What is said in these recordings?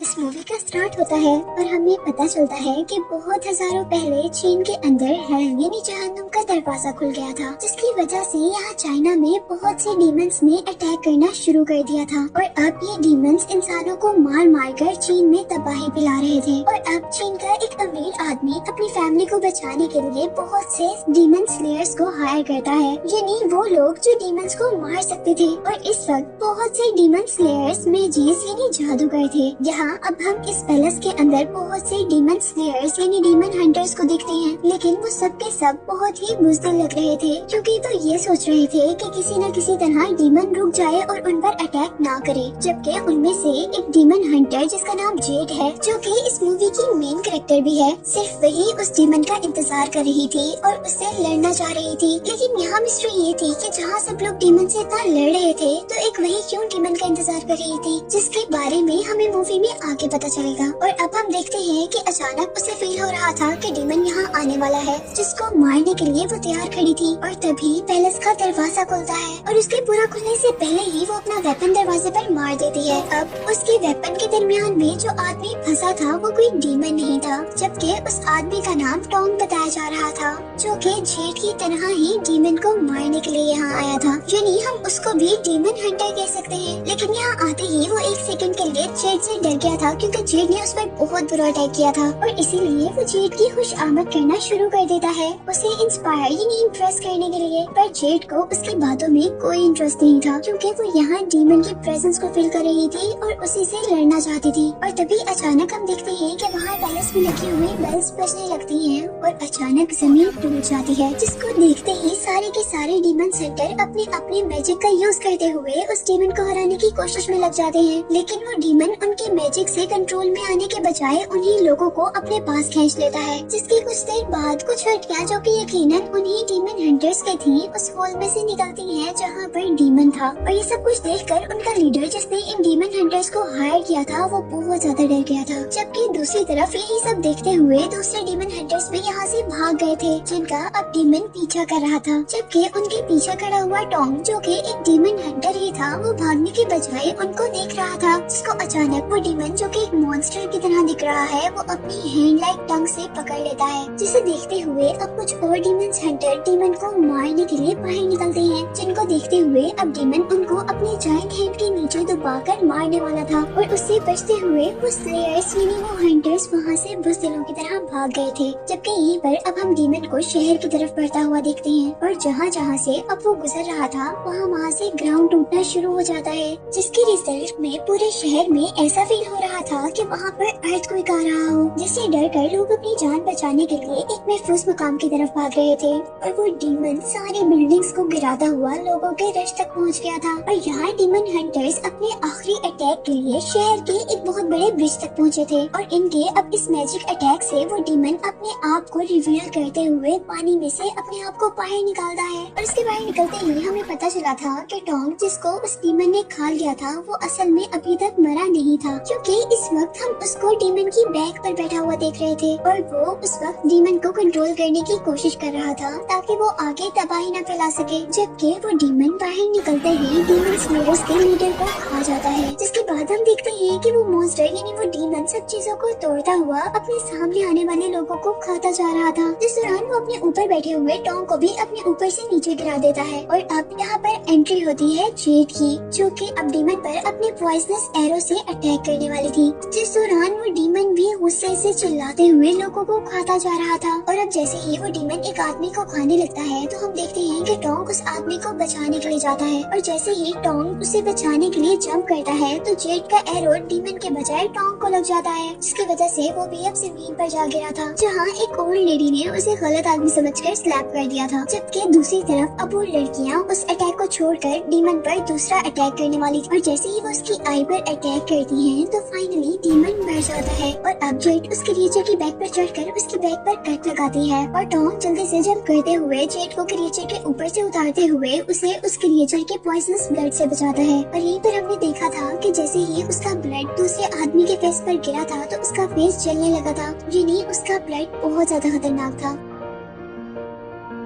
इस मूवी का स्टार्ट होता है और हमें पता चलता है कि बहुत हजारों पहले चीन के अंदर हेल यानी जहन्नुम का दरवाजा खुल गया था, जिसकी वजह से यहाँ चाइना में बहुत से डीमंस ने अटैक करना शुरू कर दिया था। और अब ये डीमंस इंसानों को मार मार कर चीन में तबाही फैला रहे थे। और अब चीन का एक अमीर आदमी अपनी फैमिली को बचाने के लिए बहुत से डीमन स्लेयर्स को हायर करता है, यानी वो लोग जो डीमंस को मार सकते थे। और इस वक्त बहुत से डीमन स्लेयर्स मेजिस यानी जादूगर थे। यहाँ अब हम इस पैलेस के अंदर बहुत से डीमन स्लेयर्स यानी डीमन हंटर्स को देखते हैं, लेकिन वो सब के सब बहुत ही बुज़दिल लग रहे थे, क्योंकि तो ये सोच रहे थे कि किसी न किसी तरह डीमन रुक जाए और उन पर अटैक ना करे। जबकि उनमें से एक डीमन हंटर जिसका नाम जेड है, जो कि इस मूवी की मेन कैरेक्टर भी है, सिर्फ वही उस डीमन का इंतजार कर रही थी और उससे लड़ना चाह रही थी। लेकिन यहाँ मिस्ट्री ये थी कि जहाँ सब लोग डीमन से इतना लड़ रहे थे, तो एक वही क्यों डीमन का इंतजार कर रही थी, जिसके बारे में हमें मूवी में आगे पता चलेगा। और अब हम देखते हैं कि अचानक उसे फील हो रहा था कि डीमन यहाँ आने वाला है, जिसको मारने के लिए वो तैयार खड़ी थी। और तभी पैलेस का दरवाजा खुलता है और उसके पूरा खुलने से पहले ही वो अपना वेपन दरवाजे पर मार देती है। अब उसके वेपन के दरमियान में जो आदमी फंसा था वो कोई डीमन नहीं था, जबकि उस आदमी का नाम टोंग बताया जा रहा था, जो कि जेड की तरह ही डीमन को मारने के लिए यहाँ आया था। यानी हम उसको भी डीमन हंटर कह सकते हैं। लेकिन यहाँ आते ही वो एक सेकंड के लिए जेड से डर गया था, क्योंकि जेड ने उस पर बहुत बुरा अटैक किया था। और इसीलिए वो जेड की खुश आमद करना शुरू कर देता है, उसे इंस्पायर यानी इम्प्रेस करने के लिए। पर जेड को उसकी बातों में कोई इंटरेस्ट नहीं था, क्योंकि वो यहाँ डीमन की प्रेजेंस को फील कर रही थी और उसी से लड़ना चाहती थी। और तभी अचानक हम देखते हैं कि वहाँ पैलेस में लगी हुई बेल्स बजने लगती हैं और अचानक जमीन टूट जाती है, जिसको देखते ही सारे के सारे डीमन सेंटर अपने अपने मैजिक का यूज करते हुए उस डीमन को हराने की कोशिश में लग जाते हैं। लेकिन वो डीमन उनके मैजिक से कंट्रोल में आने के बजाय उन्हीं लोगों को अपने पास खींच लेता है, जिसकी कुछ देर बाद कुछ हड्डियां जो कि यकीनन उन्हीं डीमन हंटर्स की थी, उस होल में से निकलती हैं जहाँ पर डीमन था। और ये सब कुछ देखकर उनका लीडर जिसने इन डीमन हंटर्स को हायर किया था, वो बहुत ज्यादा डर गया था। जबकि दूसरी तरफ यही सब देखते हुए दूसरे डीमन हंटर्स भी यहाँ से भाग गए थे, जिनका अब डीमन पीछा कर रहा था। जबकि उनके पीछे खड़ा हुआ टॉम, जो कि एक डीमन हंटर ही था, वो भागने के बजाय उनको देख रहा था, जिसको अचानक वो डीमन जो कि एक मॉन्स्टर की तरह दिख रहा है, वो अपनी हैंड लाइक टंग से पकड़ लेता है। जिसे देखते हुए अब कुछ और डीमन हंटर डीमन को मारने के लिए बाहर निकलते हैं, जिनको देखते हुए अब डीमन उनको अपने जायंट हैंड के नीचे दबाकर मारने वाला था। और उससे बचते हुए वो स्लेयर्स यानी वो हंटर्स वहाँ से बुज़दिलों की तरह भाग गए थे। जबकि यहीं पर अब हम डीमन को शहर की तरफ बढ़ता हुआ देखते हैं, और जहाँ जहाँ से अब वो गुजर रहा था वहाँ से ग्राउंड टूटना शुरू हो जाता है, जिसके रिजल्ट में पूरे शहर में ऐसा फील हो रहा था कि वहाँ पर अर्थक्वेक आ रहा हो, जिससे डर कर लोग अपनी जान बचाने के लिए एक महफूज मुकाम की तरफ भाग रहे थे। और वो डीमन सारी बिल्डिंग्स को गिराता हुआ लोगों के रश तक पहुँच गया था। और यहाँ डीमन हंटर्स अपने आखिरी अटैक के लिए शहर के एक बहुत बड़े ब्रिज तक पहुँचे थे। और इनके अब इस मैजिक अटैक से वो डीमन अपने आप को रिवील करते हुए पानी में से अपने आप को बाहर निकालता है। और इसके बाहर निकलते ही हमें पता चला था कि टोंग जिसको उस डीमन ने खा लिया था, वो असल में अभी तक मरा नहीं था, क्योंकि इस वक्त हम उसको डीमन की बैक पर बैठा हुआ देख रहे थे। और वो उस वक्त डीमन को कंट्रोल करने की कोशिश कर रहा था, ताकि वो आगे तबाही न फैला सके। जबकि वो डीमन बाहर निकलते ही डीमन स्लेयर्स के लीडर को खा जाता है, जिसके बाद हम देखते हैं कि वो मॉन्स्टर यानी वो डीमन सब चीजों को तोड़ता हुआ अपने सामने आने वाले लोगों को खाता जा रहा था। इस दौरान वो अपने ऊपर बैठे हुए टोंग को भी अपने ऊपर से नीचे गिरा देता है। और अब यहाँ पर एंट्री होती है जेड की, जो कि अब डीमन पर अपने पॉइजनस एरो से अटैक करने वाली थी। जिस दौरान वो डीमन भी गुस्से से चिल्लाते हुए लोगों को खाता जा रहा था। और अब जैसे ही वो डीमन एक आदमी को खाने लगता है, तो हम देखते हैं कि टोंग उस आदमी को बचाने के लिए जाता है। और जैसे ही टोंग उसे बचाने के लिए जंप करता है, तो जेड का एरो डीमन के बजाय टोंग को लग जाता है, जिसकी वजह से वो भी अब जमीन पर जा गिरा था, जहाँ एक ओल्ड लेडी ने उसे गलत आदमी समझकर स्लैप कर दिया था। जबकि दूसरी तरफ अब वो लड़कियाँ उस अटैक को छोड़कर डीमन पर दूसरा अटैक करने वाली थी। और जैसे ही वो उसकी आई पर अटैक करती हैं, तो फाइनली डीमन मर जाता है। और अब जेड उस क्रिएचर की बैक पर चढ़कर उसकी बैक पर कट लगाती है, और टोंग जल्दी से जंप करते हुए जेड को क्रिएचर के ऊपर से उतारते हुए उसे उस क्रिएचर के पॉइजनस ब्लड से बचाता है। और यहीं पर हमने देखा था कि जैसे ही उसका ब्लड दूसरे आदमी के फेस पर गिरा था, तो उसका फेस जलने लगा था, यानी उसका ब्लड बहुत ज्यादा खतरनाक था।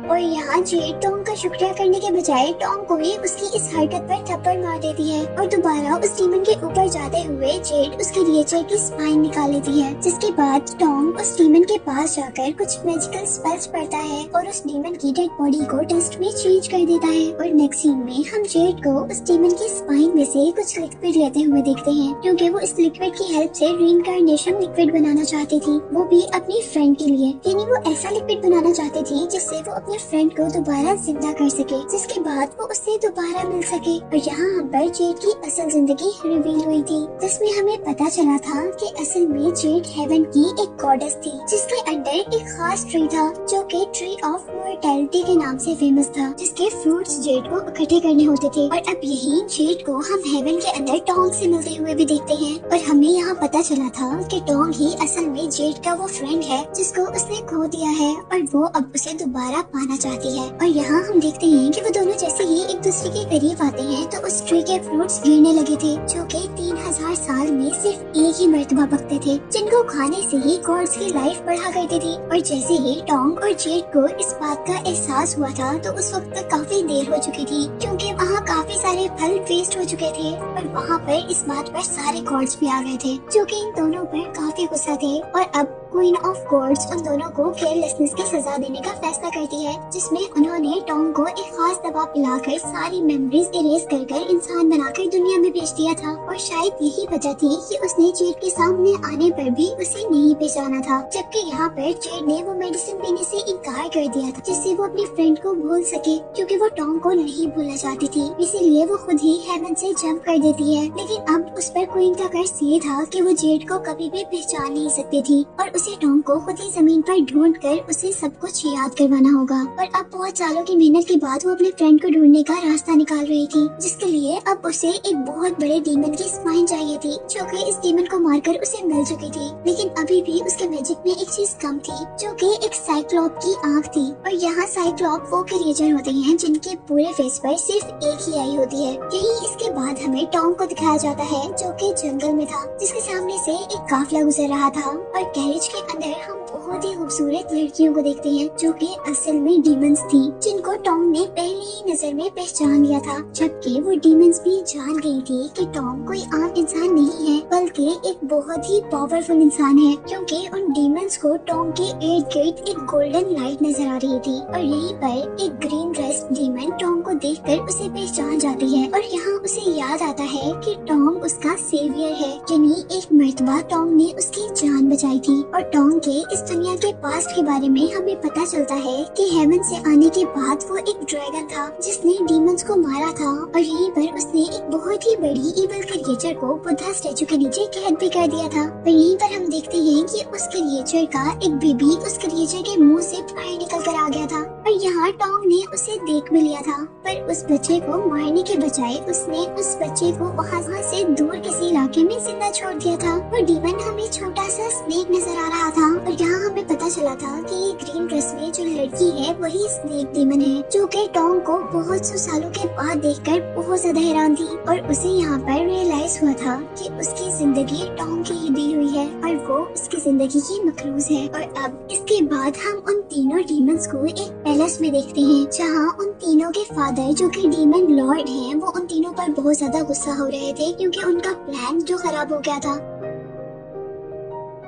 और यहाँ जेड टोंग का शुक्रिया करने के बजाय टोंग को ही उसकी इस हरकत पर थप्पड़ मार देती है और दोबारा उस डीमन के ऊपर जाते हुए जेड उसके क्रिएचर की स्पाइन निकाल लेती है, जिसके बाद टोंग उस डीमन के पास जाकर कुछ मैजिकल स्पेल्स पढ़ता है और उस डीमन की डेड बॉडी को डस्ट में चेंज कर देता है। और नेक्स्ट सीन में हम जेड को उस डीमन की स्पाइन में से कुछ लिक्विड लेते हुए देखते हैं, क्योंकि वो इस लिक्विड की हेल्प से रीइंकार्नेशन लिक्विड बनाना चाहती थी, वो भी अपनी फ्रेंड के लिए। यानी वो ऐसा लिक्विड बनाना चाहती थी जिससे वो अपने फ्रेंड को दोबारा जिंदा कर सके, जिसके बाद वो उससे दोबारा मिल सके। और यहाँ हम पर जेड की असल जिंदगी रिवील हुई थी, जिसमें हमें पता चला था कि असल में जेड हेवन की एक गॉडेस थी, जिसके अंडर एक खास ट्री था जो कि ट्री ऑफ मॉर्टेलिटी के नाम से फेमस था, जिसके फ्रूट्स जेड को इकट्ठे करने होते थे। और अब यही जेड को हम हेवन के अंदर टोंग से मिलते हुए भी देखते हैं। और हमें यहाँ पता चला था कि टोंग ही असल में जेड का वो फ्रेंड है जिसको उसने खो दिया है और वो अब उसे दोबारा पाना चाहती है। और यहाँ हम देखते हैं कि वो दोनों जैसे ही एक दूसरे के करीब आते हैं तो उस ट्री के फ्रूट्स गिरने लगे थे, जो कि 3000 साल में सिर्फ एक ही मर्तबा पकते थे, जिनको खाने से ही गॉड्स की लाइफ बढ़ा करती थी। और जैसे ही टोंग और जेड को इस बात का एहसास हुआ था तो उस वक्त तक काफी देर हो चुकी थी, क्योंकि वहाँ काफी सारे फल वेस्ट हो चुके थे और वहाँ पर इस बात पर सारे गॉड्स भी आ गए थे, जो कि इन दोनों पर काफी गुस्सा थे। और अब क्वीन ऑफ गॉड्स उन दोनों को केयरलेसनेस की सजा देने का फैसला करती है, जिसमें उन्होंने टोंग को एक खास दवा पिलाकर सारी मेमोरीज इरेज कर इंसान बनाकर दुनिया में भेज दिया था। और शायद यही वजह थी कि उसने जेड के सामने आने पर भी उसे नहीं पहचाना था, जबकि यहाँ पर जेड ने वो मेडिसिन पीने से इनकार कर दिया था जिससे वो अपनी फ्रेंड को भूल सके, क्योंकि वो टोंग को नहीं भूलना चाहती थी, इसीलिए वो खुद ही हेवन से जंप कर देती है। लेकिन अब उस पर क्वीन का कर्ज ये था कि वो जेड को कभी भी पहचान नहीं सकती थी और उसे टोंग को खुद ही जमीन पर ढूंढ कर उसे सब कुछ याद करवाना होगा। और अब बहुत सालों की मेहनत के बाद वो अपने फ्रेंड को ढूंढने का रास्ता निकाल रही थी, जिसके लिए अब उसे एक बहुत बड़े डीमन की स्पाइन चाहिए थी, जो कि इस डीमन को मारकर उसे मिल चुकी थी। लेकिन अभी भी उसके मैजिक में एक चीज कम थी, जो कि एक साइक्लॉप की आंख थी। और यहाँ साइक्लॉप वो क्रिएचर होते हैं जिनके पूरे फेस पर सिर्फ एक ही आई होती है। यही इसके बाद हमें टोंग को दिखाया जाता है, जो कि जंगल में था, जिसके सामने से एक काफिला गुजर रहा था और कैरेज के अंदर हम बहुत ही खूबसूरत लड़कियों को देखते हैं, जो कि असल में डीमंस थी, जिनको टोंग ने पहली ही नजर में पहचान लिया था। जबकि वो डीमंस भी जान गई थी कि टोंग कोई आम इंसान नहीं है, बल्कि एक बहुत ही पावरफुल इंसान है, क्योंकि उन डीमंस को टोंग के इर्द गिर्द एक गोल्डन लाइट नजर आ रही थी। और यहीं पर एक ग्रीन ड्रेस डीमन टोंग को देखकर उसे पहचान जाती है और यहाँ उसे याद आता है कि टोंग उसका सेवियर है, यानी एक मर्तबा टोंग ने उसकी जान बचाई थी। और टोंग के इस दुनिया के पास्ट के बारे में हमें पता चलता है कि हेवन से आने के बाद वो एक ड्रैगन था जिसने डीमंस को मारा था और यहीं पर उसने एक बहुत ही बड़ी इविल क्रिएचर को बुद्धा स्टैचू के नीचे कैद भी कर दिया था। और यहीं पर हम देखते हैं कि उस क्रिएचर का एक बेबी उस क्रिएचर के मुंह से बाहर निकल कर आ गया था और यहाँ टोंग ने उसे देख भी लिया था, पर उस बच्चे को मारने के बजाय उसने उस बच्चे को वहाँ से दूर किसी इलाके में जिंदा छोड़ दिया था। और डीमन हमें छोटा सा स्नेक नजर आ रहा था और यहाँ हमें पता चला था कि ये ग्रीन ड्रेस में जो लड़की है वही स्नेक डीमन है, जो कि टोंग को बहुत सौ सालों के बाद देखकर बहुत ज्यादा हैरान थी। और उसे यहाँ पर रियलाइज हुआ था कि उसकी जिंदगी टोंग की ही दी हुई है और वो उसकी जिंदगी की मकरूज है। और अब इसके बाद हम उन तीनों डीमंस को एक पैलेस में देखते हैं, जहाँ उन तीनों के फादर जो कि डीमन लॉर्ड हैं, वो उन तीनों पर बहुत ज्यादा गुस्सा हो रहे थे, क्योंकि उनका प्लान जो खराब हो गया था।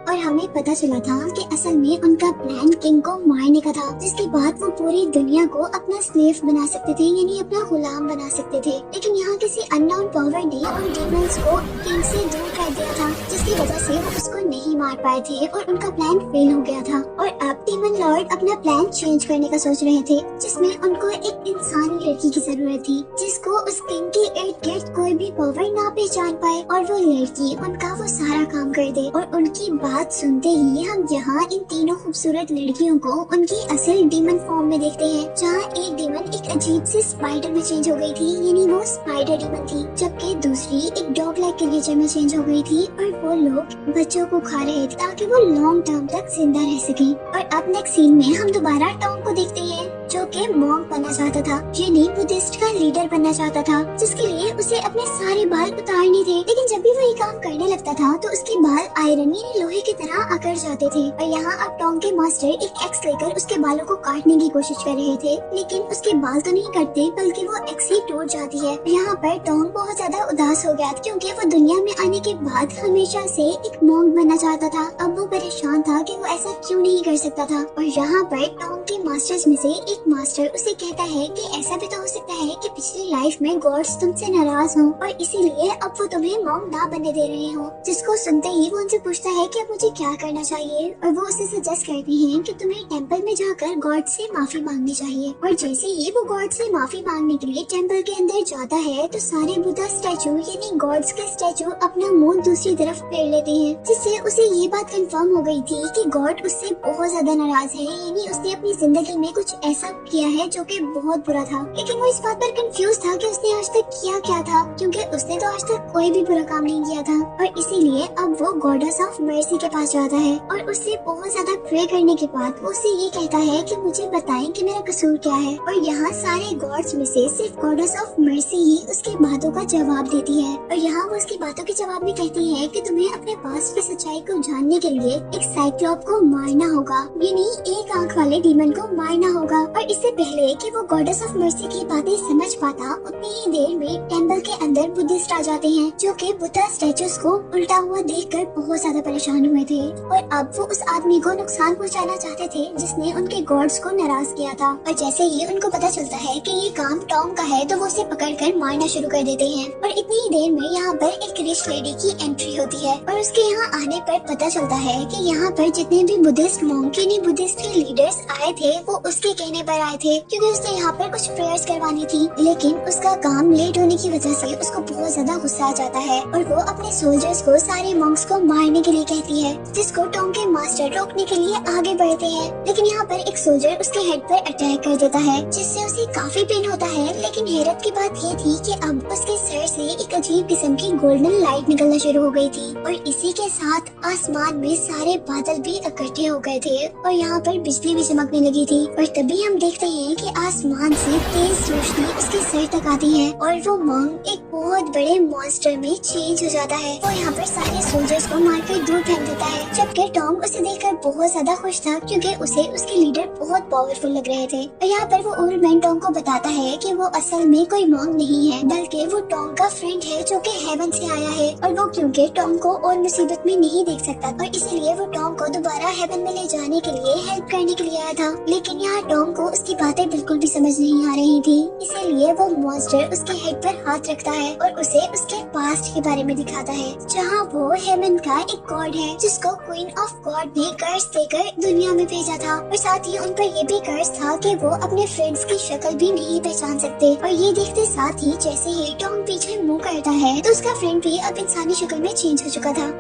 और हमें पता चला था कि असल में उनका प्लान किंग को मारने का था, जिसके बाद वो पूरी दुनिया को अपना स्लेव बना सकते थे, यानी अपना गुलाम बना सकते थे। लेकिन यहाँ किसी अननोन पावर ने उन डीमंस को किंग से दूर कर दिया था, जिसकी वजह से वो उसको नहीं मार पाए थे और उनका प्लान फेल हो गया था। और अब डीमन लॉर्ड अपना प्लान चेंज करने का सोच रहे थे, जिसमें उनको एक इंसानी लड़की की जरूरत थी, जिसको उस किंग के इर्द गिर्द कोई भी पावर ना पहचान पाए और वो लड़की उनका वो सारा काम कर दे। और उनकी बात सुनते ही हम यहाँ इन तीनों खूबसूरत लड़कियों को उनकी असल डीमन फॉर्म में देखते हैं, जहाँ एक डीमन एक अजीब सी स्पाइडर में चेंज हो गई थी, यानी वो स्पाइडर डीमन थी, जबकि दूसरी एक डॉग लाइक क्रिएचर में चेंज हो गई थी और वो लोग बच्चों को खा रहे थे ताकि वो लॉन्ग टर्म तक जिंदा रह सके। और अब नेक्स्ट सीन में हम दोबारा टोंग को देखते हैं, जो कि मॉन्क बनना चाहता था, यानी बुद्धिस्ट का लीडर बनना चाहता था, जिसके लिए उसे अपने सारे बाल उतारने थे। लेकिन जब भी वो ये काम करने लगता था तो उसके बाल आयरन यानी लोहे की तरह अकड़ जाते थे। और यहाँ अब टोंग के मास्टर एक एक्स लेकर उसके बालों को काटने की कोशिश कर रहे थे, लेकिन उसके बाल तो नहीं कटते बल्कि वो एक्स ही टूट जाती है। यहाँ पर टोंग बहुत ज्यादा उदास हो गया क्योंकि वो दुनिया में आने के बाद हमेशा से एक मॉन्क बनना चाहता था। अब वो परेशान था कि वो ऐसा क्यों नहीं कर सकता था। और यहाँ पर टोंग के मास्टर्स में से एक मास्टर उसे कहता है कि ऐसा भी तो हो सकता है कि पिछली लाइफ में गॉड्स तुमसे नाराज हों और इसीलिए अब वो तुम्हें मॉन्क ना बनने दे रहे हो। जिसको सुनते ही वो उनसे पूछता है कि अब मुझे क्या करना चाहिए, और वो उसे सजेस्ट करते हैं कि तुम्हें टेंपल में जाकर गॉड से माफी मांगनी चाहिए। और जैसे ही वो गॉड से माफी मांगने के लिए टेंपल के अंदर जाता है तो सारे बुद्धा स्टैचू यानी गॉड्स के स्टैचू अपना मुंह दूसरी तरफ फेर लेते हैं, जिससे उसे ये बात कंफर्म हो गई थी कि गॉड उससे बहुत ज्यादा नाराज है, यानी उसने अपनी जिंदगी में कुछ ऐसा किया है जो कि बहुत बुरा था। लेकिन वो इस बात पर कंफ्यूज था कि उसने आज तक किया क्या था, क्योंकि उसने तो आज तक कोई भी बुरा काम नहीं किया था। और इसीलिए अब वो गॉडेस ऑफ मर्सी के पास जाता है और उससे बहुत ज्यादा प्रे करने के बाद वो उसे ये कहता है कि मुझे बताएं कि मेरा कसूर क्या है। और यहाँ सारे गॉड्स में से सिर्फ गॉडेस ऑफ मर्सी ही उसकी बातों का जवाब देती है। और यहाँ वो उसकी बातों के जवाब में कहती है कि तुम्हें अपने पास की सच्चाई को जानने के लिए एक साइक्लोप को मारना होगा, यानी एक आंख वाले डीमन को मारना होगा। और इससे पहले कि वो गॉडेस ऑफ मर्सी की बातें समझ पाता उतनी ही देर में टेंपल के अंदर बुद्धिस्ट आ जाते हैं, जो कि बुद्धा स्टैचूज को उल्टा हुआ देखकर बहुत ज्यादा परेशान हुए थे। और अब वो उस आदमी को नुकसान पहुंचाना चाहते थे जिसने उनके गॉड्स को नाराज किया था। और जैसे ही उनको पता चलता है कि ये काम टॉम का है तो वो उसे पकड़कर मारना शुरू कर देते हैं। और इतनी ही देर में यहाँ पर एक रिच लेडी की एंट्री होती है और उसके यहाँ आने पर पता चलता है कि यहाँ पर जितने भी बुद्धिस्ट मॉन्क यानी बुद्धिस्ट के लीडर्स आए थे वो उसके कहने पर आए थे, क्योंकि उसने यहाँ पर कुछ प्रेयर्स करवानी थी। लेकिन उसका काम लेट होने की वजह से उसको बहुत ज्यादा गुस्सा आ जाता है और वो अपने सोल्जर्स को सारे मॉन्क्स को मारने के लिए कहती है, जिसको टोंग के मास्टर रोकने के लिए आगे बढ़ते हैं। लेकिन यहाँ पर एक सोल्जर उसके हेड पर अटैक कर देता है, जिससे उसे काफी पेन होता है। लेकिन हैरत की बात ये थी कि अब उसके सर से एक अजीब किस्म की गोल्डन लाइट निकलना शुरू हो गई थी और इसी के साथ आसमान में सारे बादल भी इकट्ठे हो गए थे और यहाँ पर बिजली भी चमकने लगी थी। और तभी हम देखते हैं कि आसमान से तेज रोशनी उसके सर तक आती है और वो मॉन्क एक बहुत बड़े मॉन्स्टर में चेंज हो जाता है। वो यहाँ पर सारे सोल्जर्स को मारकर दूर फेंक देता है, जबकि टॉम उसे देखकर बहुत ज्यादा खुश था क्योंकि उसे उसके लीडर बहुत पावरफुल लग रहे थे। और यहाँ पर वो ओल्ड मैन टॉम को बताता है कि वो असल में कोई मॉन्क नहीं है बल्कि वो टॉम का फ्रेंड है जो कि हेवन से आया है। और वो क्योंकि टॉम को और मुसीबत में नहीं देख सकता और इसीलिए वो टॉम को दोबारा हेवन में ले जाने के लिए हेल्प करने के लिए आया था। लेकिन यहाँ टॉम को उसकी बातें बिल्कुल भी समझ नहीं आ रही थी, इसीलिए वो मॉन्स्टर उसके हेड पर हाथ रखता है और उसे उसके पास्ट के बारे में दिखाता है, जहाँ वो हेवन का एक गॉड है जिसको क्वीन ऑफ गॉड ने कर्ज देकर दुनिया में भेजा था। और साथ ही उन पर ये भी कर्ज था कि वो अपने फ्रेंड्स की शक्ल भी नहीं पहचान सकते। और ये देखते साथ ही जैसे ही टॉम पीछे मुंह करता है तो उसका फ्रेंड भी अब इंसानी शक्ल में चेंज हो चुका था।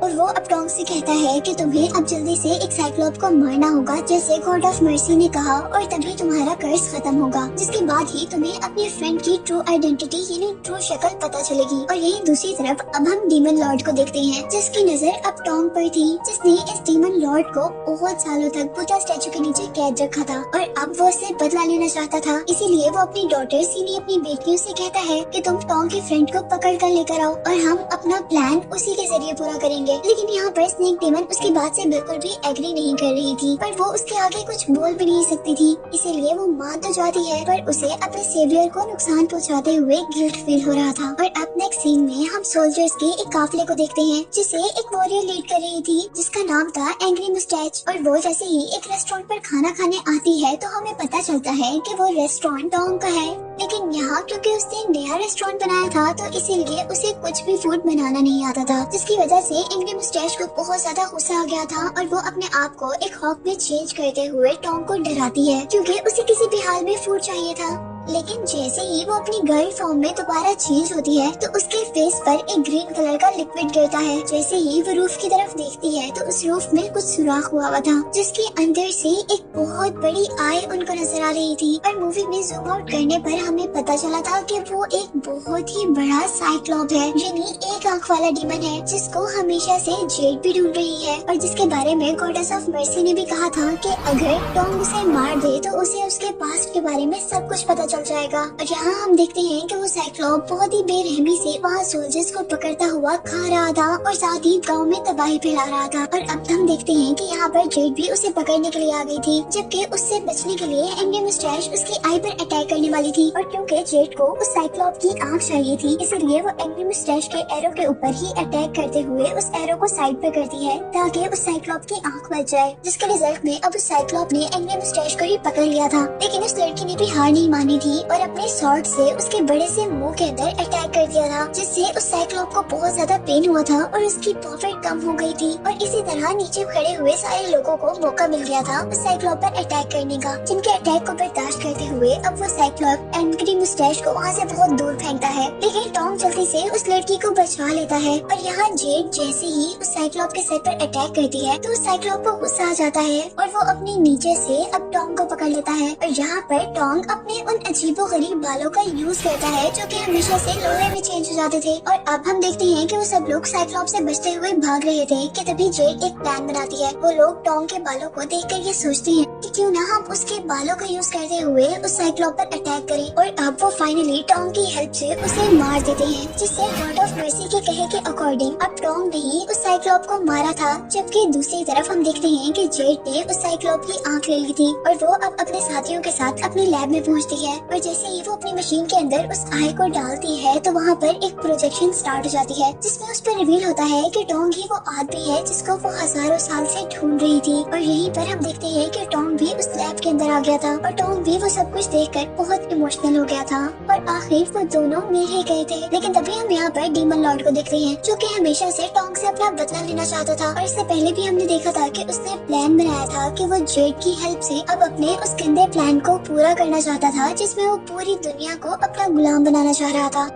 और वो अब टॉम से कहता है कि तुम्हें अब जल्दी से एक साइक्लोप को मारना होगा जैसे गॉड ऑफ मर्सी ने कहा, और तभी तुम्हारा कर्ज खत्म होगा, जिसके बाद ही तुम्हें अपने फ्रेंड की ट्रू आइडेंटिटी यानी ट्रू शक्ल पता चलेगी। और यही दूसरी तरफ अब हम डीमन लॉर्ड को देखते हैं, जिसकी नजर अब टॉम पर थी, जिसने इस डीमन लॉर्ड को बहुत सालों तक बुद्धा स्टैचू के नीचे कैद रखा था और अब वो उससे बदला लेना चाहता था। इसीलिए वो अपनी डॉटर्स यानी अपनी बेटियों से कहता है कि तुम टॉम के फ्रेंड को पकड़ कर लेकर आओ और हम अपना प्लान उसी के जरिए पूरा करेंगे। लेकिन यहाँ पर स्नेक डेमन उसकी बात से बिल्कुल भी एग्री नहीं कर रही थी, पर वो उसके आगे कुछ बोल भी नहीं सकती थी। इसीलिए वो मान तो जाती है, पर उसे अपने सेवियर को नुकसान पहुँचाते हुए गिल्ट फील हो रहा था। और अब नेक्स्ट सीन में हम सोल्जर्स के एक काफिले को देखते हैं, जिसे एक वॉरियर लीड कर रही थी, जिसका नाम था एंग्री मुस्टैच। और वो जैसे ही एक रेस्टोरेंट पर खाना खाने आती है तो हमें पता चलता है कि वो रेस्टोरेंट टॉम का है। लेकिन यहाँ क्योंकि उसने नया रेस्टोरेंट बनाया था तो इसीलिए उसे कुछ भी फूड बनाना नहीं आता था, जिसकी वजह से एंग्री मुस्टैच को बहुत ज्यादा गुस्सा आ गया था और वो अपने आप को एक हॉक में चेंज करते हुए टॉम को डराती है, क्योंकि उसे किसी भी हाल में फूड चाहिए था। लेकिन जैसे ही वो अपनी गर्ल फॉर्म में दोबारा चेंज होती है तो उसके फेस पर एक ग्रीन कलर का लिक्विड गिरता है। जैसे ही वो रूफ की तरफ देखती है तो उस रूफ में कुछ सुराख हुआ था जिसके अंदर से एक बहुत बड़ी आई उनको नजर आ रही थी। और मूवी में जूम आउट करने पर हमें पता चला था कि वो एक बहुत ही बड़ा साइक्लॉप है, यानी एक आंख वाला डीमन है जिसको हमेशा से जेड भी ढूंढ रही है और जिसके बारे में गॉडेस ऑफ मर्सी ने भी कहा था कि अगर टॉम उसे मार दे तो उसे उसके पास्ट के बारे में सब कुछ पता चल जाएगा। और यहाँ हम देखते हैं कि वो साइक्लॉप बहुत ही बेरहमी से वहाँ सोल्जर्स को पकड़ता हुआ खा रहा था और साथ ही गाँव में तबाही फैला रहा था। और अब हम देखते हैं कि यहाँ पर जेड भी उसे पकड़ने के लिए आ गई थी, जबकि उससे बचने के लिए एंग्री मुस्टैच उसकी आई पर अटैक करने वाली थी। और क्योंकि जेड को उस साइक्लॉप की आंख चाहिए थी इसलिए वो एंग्री मुस्टैच के एरो के ऊपर ही अटैक करते हुए उस एरो को साइड पे करती है ताकि उस साइक्लॉप की आंख बच जाए, जिसके रिजल्ट में अब उस साइक्लॉप ने एंग्री मुस्टैच को ही पकड़ लिया था। लेकिन उस लड़की ने भी हार नहीं मानी थी और अपने स्वॉर्ड से उसके बड़े से मुंह के अंदर अटैक कर दिया था, जिससे उस साइक्लॉप को बहुत ज्यादा पेन हुआ था और उसकी पावर कम हो गई थी। और इसी तरह नीचे खड़े हुए सारे लोगों को मौका मिल गया था उस साइक्लॉप पर अटैक करने का, जिनके अटैक को बर्दाश्त करते हुए अब वो साइक्लॉप एंग्री मुस्टैच को वहाँ से बहुत दूर फेंकता है। लेकिन टॉम जल्दी से उस लड़की को बचा लेता है और यहाँ जेड जैसे ही उस साइक्लॉप के सर पर अटैक करती है तो उस साइक्लॉप को गुस्सा आ जाता है और वो अपने नीचे से अब टॉम को पकड़ लेता है। और यहाँ पर टॉम अपने उन अजीबोगरीब बालों का यूज करता है जो कि हमेशा से लोहे में चेंज हो जाते थे। और अब हम देखते हैं कि वो सब लोग साइक्लॉप से बचते हुए भाग रहे थे कि तभी जेड एक प्लान बनाती है। वो लोग टॉम के बालों को देखकर ये सोचते हैं कि क्यों ना हम उसके बालों का यूज करते हुए उस साइक्लॉप पर अटैक करें। और अब वो फाइनली टॉम की हेल्प से उसे मार देते हैं, जिससे गॉड ऑफ मर्सी के कहे के अकॉर्डिंग अब टॉम ने ही उस साइक्लॉप को मारा था। जबकि दूसरी तरफ हम देखते हैं कि जेड ने उस साइक्लॉप की आंख ले ली थी और वो अब अपने साथियों के साथ अपने लैब में पहुंचती है। और जैसे ही वो अपनी मशीन के अंदर उस आई को डालती है तो वहाँ पर एक प्रोजेक्शन स्टार्ट हो जाती है, जिसमें उस पर रिवील होता है कि टॉम ही वो आदमी है जिसको वो हजारों साल से ढूंढ रही थी। और यहीं पर हम देखते हैं कि टॉम भी उस लैब के अंदर आ गया था और टॉम भी वो सब कुछ देखकर बहुत इमोशनल हो गया था और आखिर वो दोनों मिल ही गए थे। लेकिन तभी हम यहाँ पर डीमन लॉर्ड को देखते हैं जो कि हमेशा से टॉम से अपना बदला लेना चाहता था। और इससे पहले भी हमने देखा था कि उसने प्लान बनाया था कि वो जेड की हेल्प से अब अपने उस गंदे प्लान को पूरा करना चाहता था, जिसमें वो पूरी दुनिया को अपना गुलाम बनाना चाह रहा था।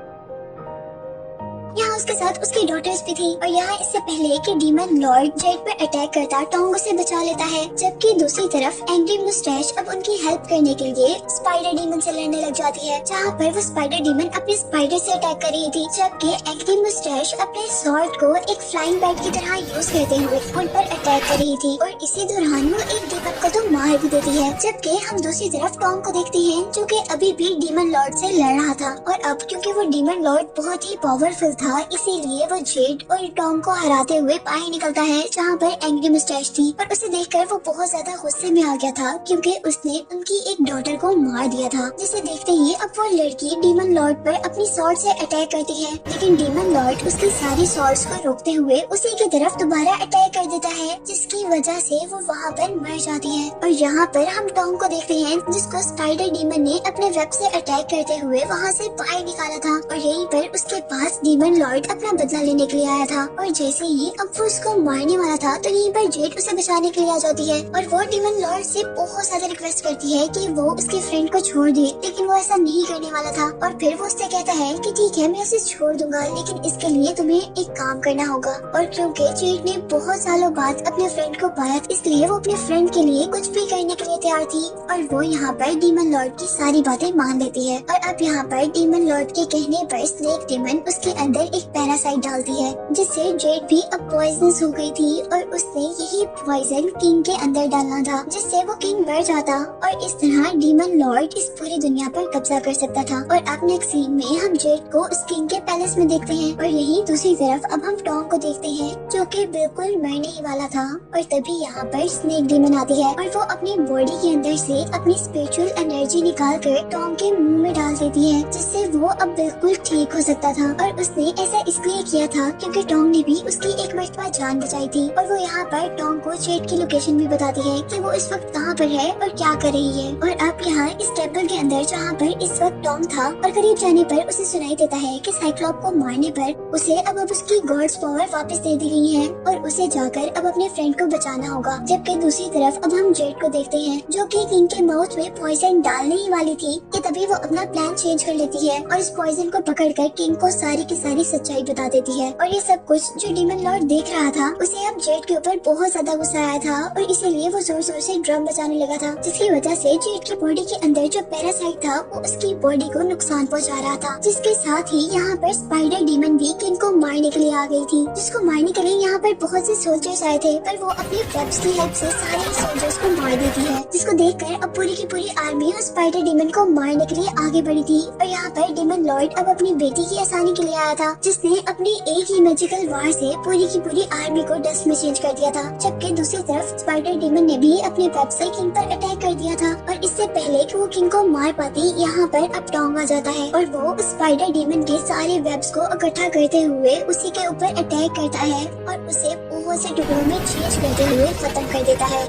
यहाँ उसके साथ उसकी डॉटर्स भी थी। और यहाँ इससे पहले कि डीमन लॉर्ड जेड पर अटैक करता टोंग उसे बचा लेता है, जबकि दूसरी तरफ एंग्री मुस्टैच अब उनकी हेल्प करने के लिए स्पाइडर डीमन से लड़ने लग जाती है, जहाँ पर वो स्पाइडर डीमन अपने स्पाइडर से अटैक कर रही थी, जबकि एंग्री मुस्टैच अपने स्वॉर्ड को एक फ्लाइंग बैट की तरह यूज करते हुए उन पर अटैक कर रही थी। और इसी दौरान वो एक डीमन को तो मार भी देती है। जबकि हम दूसरी तरफ टोंग को देखते हैं जो कि अभी भी डीमन लॉर्ड से लड़ रहा था। और अब क्योंकि वो डीमन लॉर्ड बहुत ही पावरफुल था इसीलिए वो जेड और टॉम को हराते हुए बाहर निकलता है, जहाँ पर एंग्री मुस्टैच थी। और उसे देखकर वो बहुत ज्यादा गुस्से में आ गया था क्योंकि उसने उनकी एक डॉटर को मार दिया था, जिसे देखते ही अब वो लड़की डीमन लॉर्ड पर अपनी स्वॉर्ड से अटैक करती है। लेकिन डीमन लॉर्ड उसकी सारी स्वॉर्ड्स को रोकते हुए उसी की तरफ दोबारा अटैक कर देता है, जिसकी वजह से वो वहाँ पर मर जाती है। और यहाँ पर हम टॉम को देखते हैं जिसको स्पाइडर डीमन ने अपने वेब से अटैक करते हुए वहाँ से बाहर निकाला था। और यहीं पर उसके पास डीमन लॉर्ड अपना बदला लेने के लिए आया था। और जैसे ही अब वो उसको मारने वाला था तो यहीं पर जेड उसे बचाने के लिए आ जाती है और वो डीमन लॉर्ड से बहुत ज्यादा रिक्वेस्ट करती है कि वो उसके फ्रेंड को छोड़ दे, लेकिन वो ऐसा नहीं करने वाला था। और फिर वो उससे कहता है कि ठीक है मैं उसे छोड़ दूंगा, लेकिन इसके लिए तुम्हें एक काम करना होगा। और क्योंकि जेड ने बहुत सालों बाद अपने फ्रेंड को पाया इसलिए वो अपने फ्रेंड के लिए कुछ भी करने के लिए तैयार थी। और वो यहाँ पर डीमन लॉर्ड की सारी बातें मान लेती है। और अब यहाँ पर डीमन लॉर्ड के कहने पर स्नेक डीमन उसके अंदर एक पैरासाइट डालती है, जिससे जेड भी अब पॉइजनस हो गई थी और उसने यही पॉइजन किंग के अंदर डालना था, जिससे वो किंग मर जाता और इस तरह डीमन लॉर्ड इस पूरी दुनिया पर कब्जा कर सकता था। और अब नेक्स्ट सीन में हम जेड को उस किंग के पैलेस में देखते हैं और यही दूसरी तरफ अब हम टॉम को देखते हैं जो कि बिल्कुल मरने ही वाला था। और तभी यहाँ पर स्नेक डीमन आती है और वो अपनी बॉडी के अंदर से अपनी स्पिरिचुअल एनर्जी निकाल कर टॉम के मुंह में डाल देती है, जिससे वो अब बिल्कुल ठीक हो सकता था। और उसने ऐसा ऐसा इसलिए किया था क्योंकि टोंग ने भी उसकी एक मर्तबा जान बचाई थी और वो यहाँ पर टोंग को जेड की लोकेशन भी बताती है कि वो इस वक्त कहाँ पर है और क्या कर रही है। और अब यहाँ इस टेम्पल के अंदर जहाँ पर इस वक्त टोंग था और करीब जाने पर उसे सुनाई देता है कि साइक्लोप को मारने पर उसे अब उसकी गॉड्स पावर वापस दे दी गई है और उसे जाकर अब अपने फ्रेंड को बचाना होगा। जबकि दूसरी तरफ अब हम जेड को देखते हैं जो कि किंग के माउथ में पॉइजन डालने ही वाली थी कि तभी वो अपना प्लान चेंज कर लेती है और इस पॉइजन को पकड़कर किंग को सारी की सारी सच्चाई बता देती है। और ये सब कुछ जो डीमन लॉर्ड देख रहा था उसे अब जेड के ऊपर बहुत ज्यादा गुस्सा आया था और इसीलिए वो जोर जोर से ड्रम बजाने लगा था, जिसकी वजह से जेड की बॉडी के अंदर जो पैरासाइट था वो उसकी बॉडी को नुकसान पहुंचा रहा था। जिसके साथ ही यहाँ पर स्पाइडर डीमन भी किंग को मारने के लिए आ गई थी, जिसको मारने के लिए यहाँ पर बहुत से सोल्जर्स आए थे पर वो अपने वेब्स की हेल्प से सारे सोल्जर्स को मार देती है, जिसको देखकर अब पूरी की पूरी आर्मी उस स्पाइडर डीमन को मारने के लिए आगे बढ़ी थी। और यहाँ पर डीमन लॉर्ड अब अपनी बेटी की आसानी के लिए आया था, जिसने अपनी एक ही मैजिकल वार से पूरी की पूरी आर्मी को डस्ट में चेंज कर दिया था। जबकि दूसरी तरफ स्पाइडर डीमन ने भी अपने वेब से किंग पर अटैक कर दिया था और इससे पहले कि वो किंग को मार पाती यहाँ पर अब टोंग आ जाता है और वो स्पाइडर डीमन के सारे वेब्स को इकट्ठा करते हुए उसी के ऊपर अटैक करता है और उसे बहुत से टुकड़ों में चेंज करते हुए खत्म कर देता है।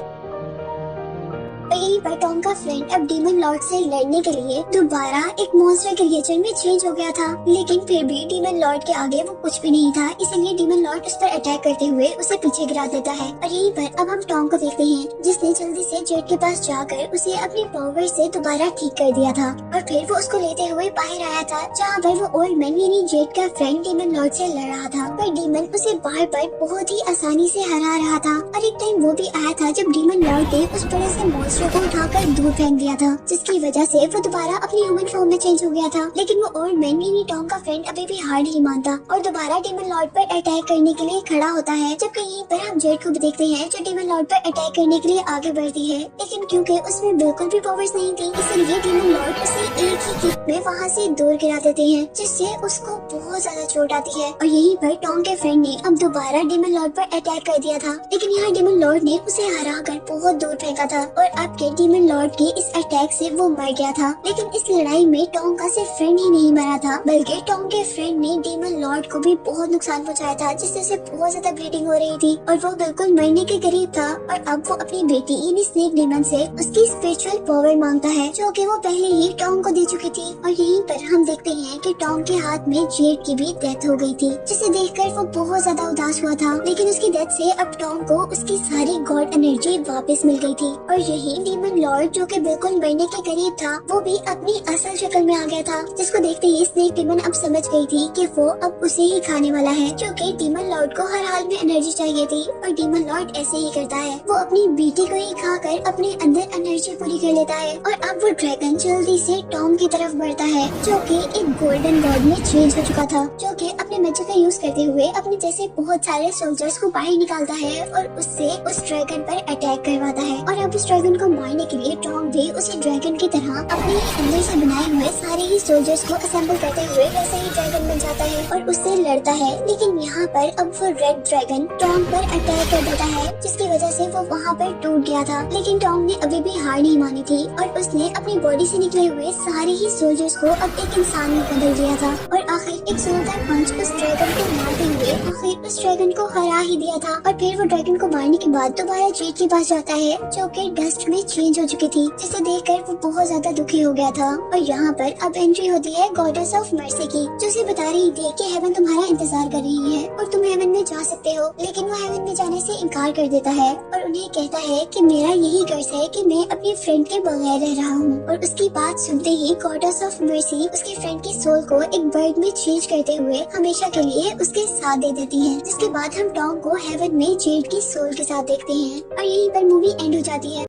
और यहीं पर टोंग का फ्रेंड अब डीमन लॉर्ड से लड़ने के लिए दोबारा एक मॉन्स्टर क्रिएचर में चेंज हो गया था, लेकिन फिर भी डीमन लॉर्ड के आगे वो कुछ भी नहीं था, इसलिए डीमन लॉर्ड उस पर अटैक करते हुए उसे पीछे गिरा देता है। और यहीं पर अब हम टोंग को देखते हैं जिसने जल्दी से जेड के पास जाकर उसे अपनी पावर से दोबारा ठीक कर दिया था और फिर वो उसको लेते हुए बाहर आया था, जहाँ पर वो ओल्ड मैन यानी जेड का फ्रेंड डीमन लॉर्ड से लड़ रहा था। पर डीमन उसे बार बार बहुत ही आसानी से हरा रहा था और एक टाइम वो भी आया था जब डीमन लॉर्ड ने उस बड़े से मॉन्स्टर को उठाकर दूर फेंक दिया था, जिसकी वजह से वो दोबारा अपनी ह्यूमन फॉर्म में चेंज हो गया था। लेकिन वो ओल्ड मैन यानी टोंग का फ्रेंड अभी भी हार नहीं मानता और दोबारा डीमन लॉर्ड पर अटैक करने के लिए खड़ा होता है। जबकि यहीं पर हम जेड को भी देखते हैं जो डीमन लॉर्ड पर अटैक करने के लिए आगे बढ़ती है, लेकिन क्योंकि उसमें बिल्कुल भी पावर्स नहीं थी इसलिए डीमन लॉर्ड उसे एक ही किक में वहाँ से दूर गिरा देते हैं, जिससे उसको बहुत ज्यादा चोट आती है। और यहीं पर टोंग के फ्रेंड ने अब दोबारा डीमन लॉर्ड पर अटैक कर दिया था, लेकिन यहाँ डीमन लॉर्ड ने उसे हरा कर बहुत दूर फेंका था और अब के डीमन लॉर्ड के इस अटैक से वो मर गया था। लेकिन इस लड़ाई में टोंग का सिर्फ फ्रेंड ही नहीं मरा था, बल्कि टोंग के फ्रेंड ने डीमन लॉर्ड को भी बहुत नुकसान पहुंचाया था, जिससे उसे बहुत ज्यादा ब्लीडिंग हो रही थी और वो बिल्कुल मरने के करीब था। और अब वो अपनी बेटी यानी स्नेक डीमन से उसकी स्पिरिचुअल पावर मांगता है, जो कि वो पहले ही टोंग को दे चुकी थी। और यहीं पर हम देखते हैं कि टोंग के हाथ में जेड की भी डेथ हो गई थी, जिसे देखकर वो बहुत ज्यादा उदास हुआ था। लेकिन उसकी डेथ से अब टोंग को उसकी सारी गॉड एनर्जी वापस मिल गई थी और यही डीमन लॉर्ड जो कि बिल्कुल मरने के करीब था वो भी अपनी असल शक्ल में आ गया था, जिसको देखते ही स्नेक डीमन अब समझ गई थी कि वो अब उसे ही खाने वाला है, क्योंकि डीमन लॉर्ड को हर हाल में एनर्जी चाहिए थी और डीमन लॉर्ड ऐसे ही करता है, वो अपनी बेटी को ही खाकर अपने अंदर एनर्जी पूरी कर लेता है। और अब वो ड्रैगन जल्दी से टॉम की तरफ बढ़ता है, जो कि एक गोल्डन गॉड में चेंज हो चुका था, जो कि अपने मैजिक का यूज करते हुए अपने जैसे बहुत सारे सोल्जर्स को बाहर निकालता है और उससे उस ड्रैगन पर अटैक करवाता है। और अब उस ड्रैगन को मारने के लिए टॉम भी उसी ड्रैगन की तरह अपने अंदर से बनाए हुए सारे ही सोल्जर्स को असेंबल करते हुए वैसे ही ड्रैगन बन जाता है और उससे लड़ता है। लेकिन यहाँ पर अब वो रेड ड्रैगन टॉम पर अटैक कर देता है, जिसकी वजह से वो वहाँ पर टूट गया था। लेकिन टॉम ने अभी भी हार नहीं मानी थी और उसने अपनी बॉडी से निकले हुए सारे ही सोल्जर्स को अब एक इंसान में बदल दिया था और आखिर एक जोरदार पंच उस ड्रैगन को मारते हुए आखिर उस ड्रैगन को हरा ही दिया था। और फिर वो ड्रैगन को मारने के बाद दोबारा जेड के पास जाता है, जो कि डस्ट में चेंज हो चुकी थी, जिसे देखकर वो बहुत ज्यादा दुखी हो गया था। और यहाँ पर अब एंट्री होती है गॉडेस ऑफ मर्सी की, जो उसे बता रही थी कि हेवन तुम्हारा इंतजार कर रही है और तुम हेवन में जा सकते हो। लेकिन वो हेवन में जाने से इनकार कर देता है और उन्हें कहता है कि मेरा यही कर्ज है कि मैं अपनी फ्रेंड के बगैर रह रहा हूँ। और उसकी बात सुनते ही गॉडेस ऑफ मर्सी उसकी फ्रेंड की सोल को एक बर्ड में चेंज करते हुए हमेशा के लिए उसके साथ दे देती है, जिसके बाद हम टॉम को हेवन में जेड की सोल के साथ देखते हैं और यहीं पर मूवी एंड हो जाती है।